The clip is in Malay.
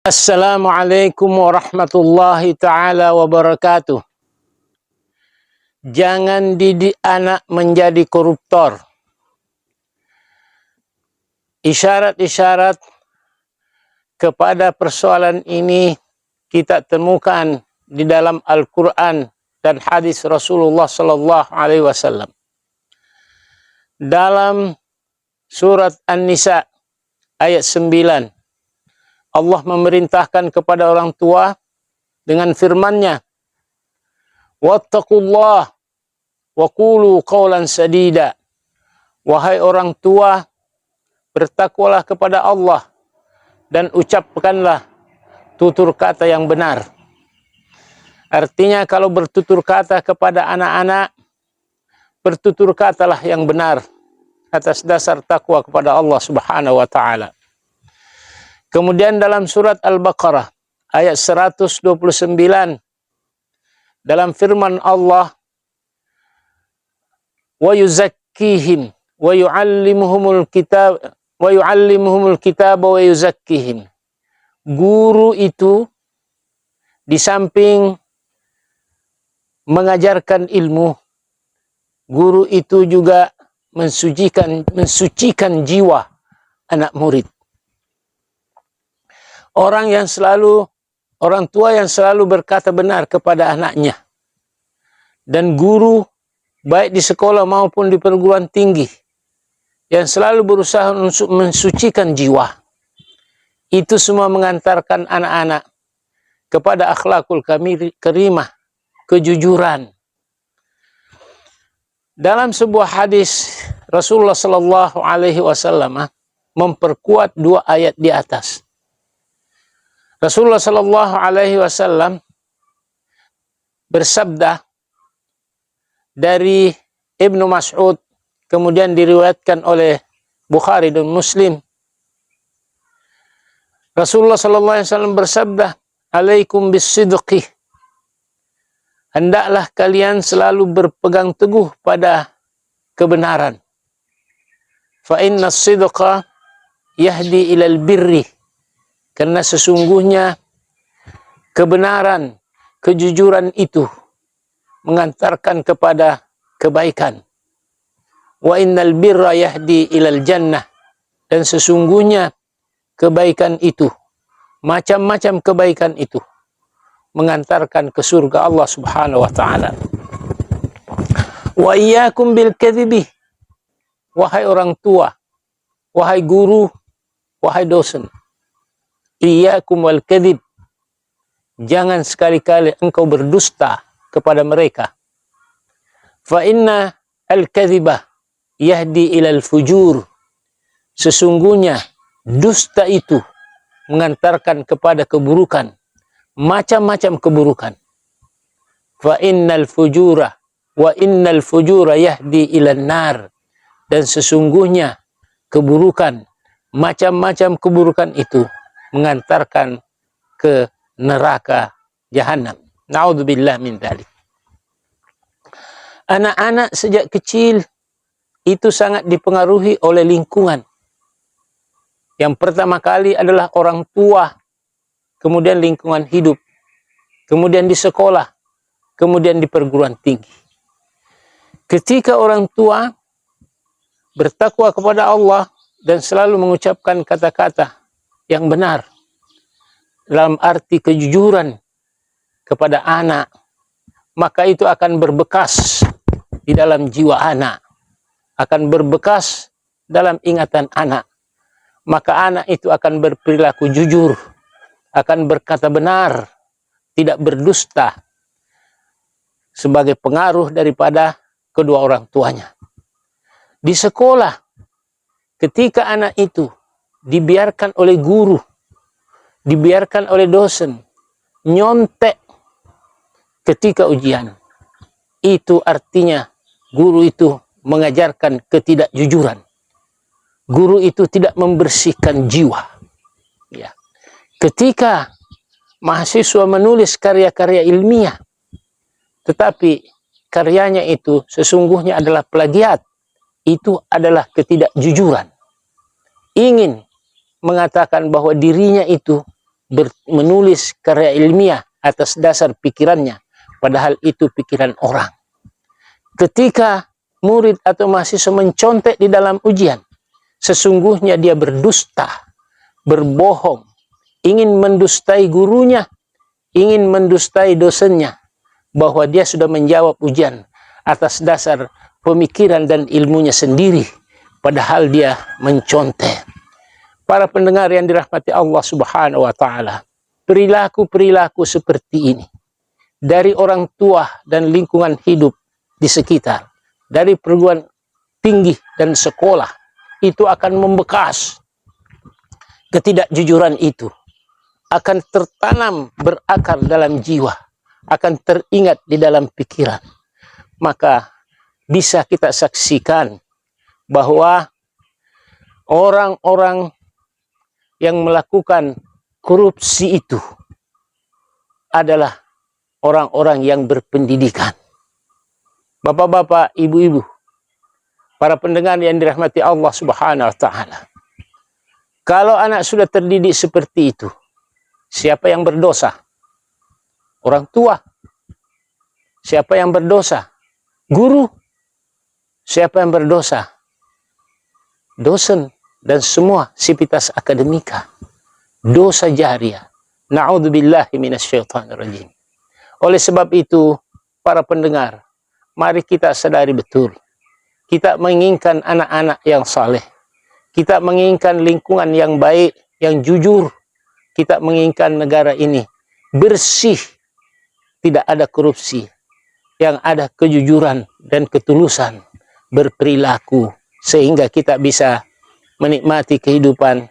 Assalamualaikum warahmatullahi ta'ala wabarakatuh. Jangan didik anak menjadi koruptor. Isyarat-isyarat kepada persoalan ini kita temukan di dalam Al-Quran dan hadis Rasulullah Sallallahu Alaihi Wasallam. Dalam surat An-Nisa ayat 9, Allah memerintahkan kepada orang tua dengan firman-Nya, "Wattaqullah wa qulu qawlan sadida." Wahai orang tua, bertakwalah kepada Allah dan ucapkanlah tutur kata yang benar. Artinya kalau bertutur kata kepada anak-anak, bertutur katalah yang benar atas dasar takwa kepada Allah Subhanahu wa taala. Kemudian dalam surat Al-Baqarah ayat 129 dalam firman Allah, wa yuzakkihim wa yuallimuhumul kitab wa yuzakkihim. Guru itu di samping mengajarkan ilmu, guru itu juga mensucikan jiwa anak murid. Orang tua yang selalu berkata benar kepada anaknya, dan guru baik di sekolah maupun di perguruan tinggi yang selalu berusaha untuk mensucikan jiwa, itu semua mengantarkan anak-anak kepada akhlakul karimah, kejujuran. Dalam sebuah hadis Rasulullah Sallallahu Alaihi Wasallam memperkuat dua ayat di atas. Rasulullah Sallallahu Alaihi Wasallam bersabda dari Ibnu Mas'ud, kemudian diriwayatkan oleh Bukhari dan Muslim. Rasulullah Sallallahu Alaihi Wasallam bersabda, "Alaikum bis-sidqi." Hendaklah kalian selalu berpegang teguh pada kebenaran. Fa inna as-sidqa yahdi ilal birri. Karena sesungguhnya kebenaran, kejujuran itu mengantarkan kepada kebaikan. Wa innal birra yahdi ilal jannah. Dan sesungguhnya kebaikan itu, macam-macam kebaikan itu, mengantarkan ke surga Allah Subhanahu wa taala. Wa iyyakum bil kadhibi. Wahai orang tua, wahai guru, wahai dosen, iyyakum wal kadhib. Jangan sekali-kali engkau berdusta kepada mereka. Fa inna al-kadhiba yahdi ilal fujur. Sesungguhnya dusta itu mengantarkan kepada keburukan, macam-macam keburukan. Fa innal fujura yahdi ilan nar. Dan sesungguhnya keburukan, macam-macam keburukan itu mengantarkan ke neraka jahanam. Na'udzubillah min dzalik. Anak-anak sejak kecil itu sangat dipengaruhi oleh lingkungan. Yang pertama kali adalah orang tua, kemudian lingkungan hidup, kemudian di sekolah, kemudian di perguruan tinggi. Ketika orang tua bertakwa kepada Allah dan selalu mengucapkan kata-kata yang benar, dalam arti kejujuran kepada anak, maka itu akan berbekas di dalam jiwa anak, akan berbekas dalam ingatan anak. Maka anak itu akan berperilaku jujur, akan berkata benar, tidak berdusta, sebagai pengaruh daripada kedua orang tuanya. Di sekolah, ketika anak itu dibiarkan oleh guru, dibiarkan oleh dosen nyontek ketika ujian, itu artinya guru itu mengajarkan ketidakjujuran. Guru itu tidak membersihkan jiwa. Ya. Ketika mahasiswa menulis karya-karya ilmiah, tetapi karyanya itu sesungguhnya adalah plagiat, itu adalah ketidakjujuran. Ingin mengatakan bahwa dirinya itu menulis karya ilmiah atas dasar pikirannya, padahal itu pikiran orang. Ketika murid atau mahasiswa mencontek di dalam ujian, sesungguhnya dia berdusta, berbohong, ingin mendustai gurunya, ingin mendustai dosennya, bahwa dia sudah menjawab ujian atas dasar pemikiran dan ilmunya sendiri, padahal dia mencontek. Para pendengar yang dirahmati Allah Subhanahu wa Ta'ala, perilaku-perilaku seperti ini dari orang tua dan lingkungan hidup di sekitar, dari perguruan tinggi dan sekolah, itu akan membekas. Ketidakjujuran itu akan tertanam berakar dalam jiwa, akan teringat di dalam pikiran. Maka bisa kita saksikan bahwa orang-orang yang melakukan korupsi itu adalah orang-orang yang berpendidikan. Bapak-bapak, ibu-ibu, para pendengar yang dirahmati Allah Subhanahu wa Ta'ala, kalau anak sudah terdidik seperti itu, siapa yang berdosa? Orang tua. Siapa yang berdosa? Guru. Siapa yang berdosa? Dosen dan semua sivitas akademika. Dosa jariah. Na'udzubillahi minasyaitonirrajim. Oleh sebab itu, para pendengar, mari kita sadari betul. Kita menginginkan anak-anak yang saleh. Kita menginginkan lingkungan yang baik, yang jujur. Kita menginginkan negara ini bersih. Tidak ada korupsi. Yang ada kejujuran dan ketulusan berperilaku. Sehingga kita bisa menikmati kehidupan